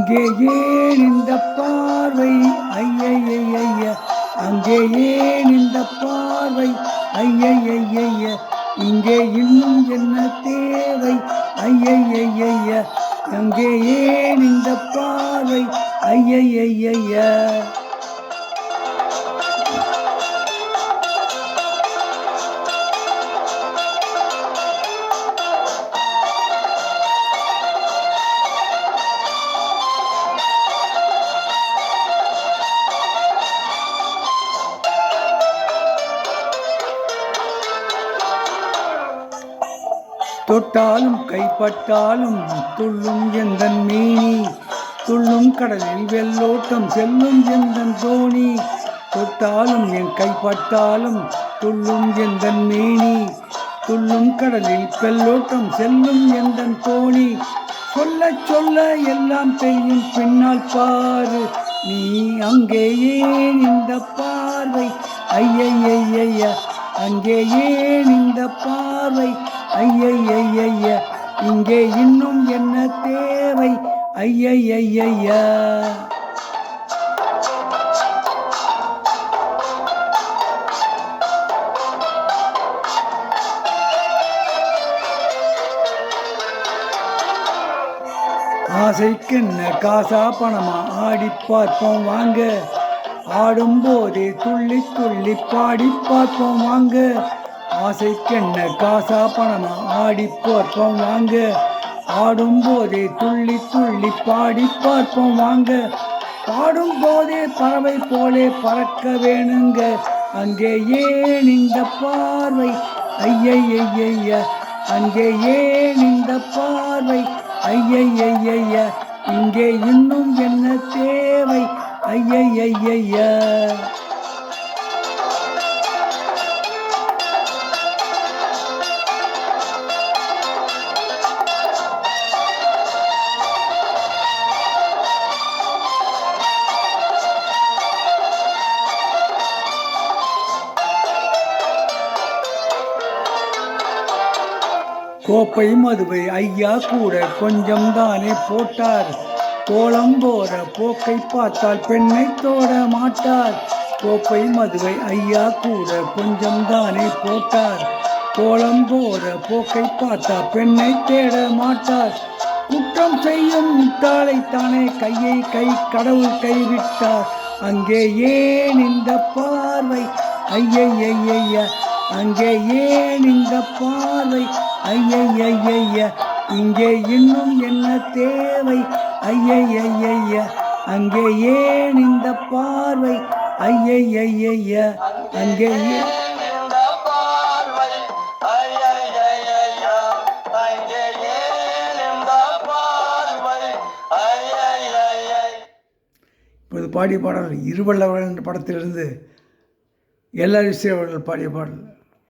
இங்கே ஏன் இந்த பார்வை ஐயைய, அங்கே ஏன் இந்த பார்வை ஐயைய, இங்கே இன்னும் என்ன தேவை ஐயைய, அங்கே ஏன் இந்த பார்வை ஐயைய. தொட்டாலும் கைப்பட்டாலும் துள்ளும் எந்தன் மேனி, துள்ளும் கடலில் வெள்ளோட்டம் செல்லும் எந்தன் தோணி. தொட்டாலும் என் கைப்பட்டாலும் துள்ளும் எந்தன் மேனி, துள்ளும் கடலில் வெள்ளோட்டம் செல்லும் எந்தன் தோணி. சொல்ல சொல்ல எல்லாம் தெரியும் பின்னால் பாரு நீ, அங்கே ஏன் இந்த பார்வை ஐயைய, அங்கே ஏன் இந்த பார்வை ஐயைய, இங்கே இன்னும் என்ன தேவை ஐயைய. ஆசைக்கென்ன காசா பணமா ஆடி பார்ப்போம் வாங்க, ஆடும்போதே துள்ளி துள்ளி பாடி பார்ப்போம் வாங்க. ஆசைக்கென்ன காசா பணமா ஆடி பார்ப்போம் வாங்க, ஆடும்போதே துள்ளி துள்ளி பாடி பார்ப்போம் வாங்க. பாடும்போதே பறவை போலே பறக்க வேணுங்க, அங்கே ஏன் இந்த பார்வை ஐயைய, அங்கே ஏன் இந்த பார்வை ஐயைய, இங்கே இன்னும் என்ன தேவை ஐயைய. கோப்பை மதுவை ஐயா கூட கொஞ்சம் தானே போட்டார், கோலம் போற போக்கை பார்த்தால் பெண்ணை தோட மாட்டார். கோப்பை மதுவை ஐயா கூட கொஞ்சம் தானே போட்டார், கோலம் போற போக்கை பார்த்தா பெண்ணை தேட மாட்டார். குற்றம் செய்யும் முட்டாளைத்தானே கை கடவுள் கைவிட்டார், அங்கே ஏன் இந்த பார்வை ஐயைய, அங்கே ஏன் இந்த பார்வை ஐயைய, இங்கே இன்னும் என்ன தேவை ஐயைய, அங்கே ஏன் இந்த பார்வை ஐயைய, அங்கே இப்போது பாடிய பாடல் இருவல்லவர்கள் என்ற படத்திலிருந்து எல்லா விஷயம் அவர்கள் பாடிய பாடல்.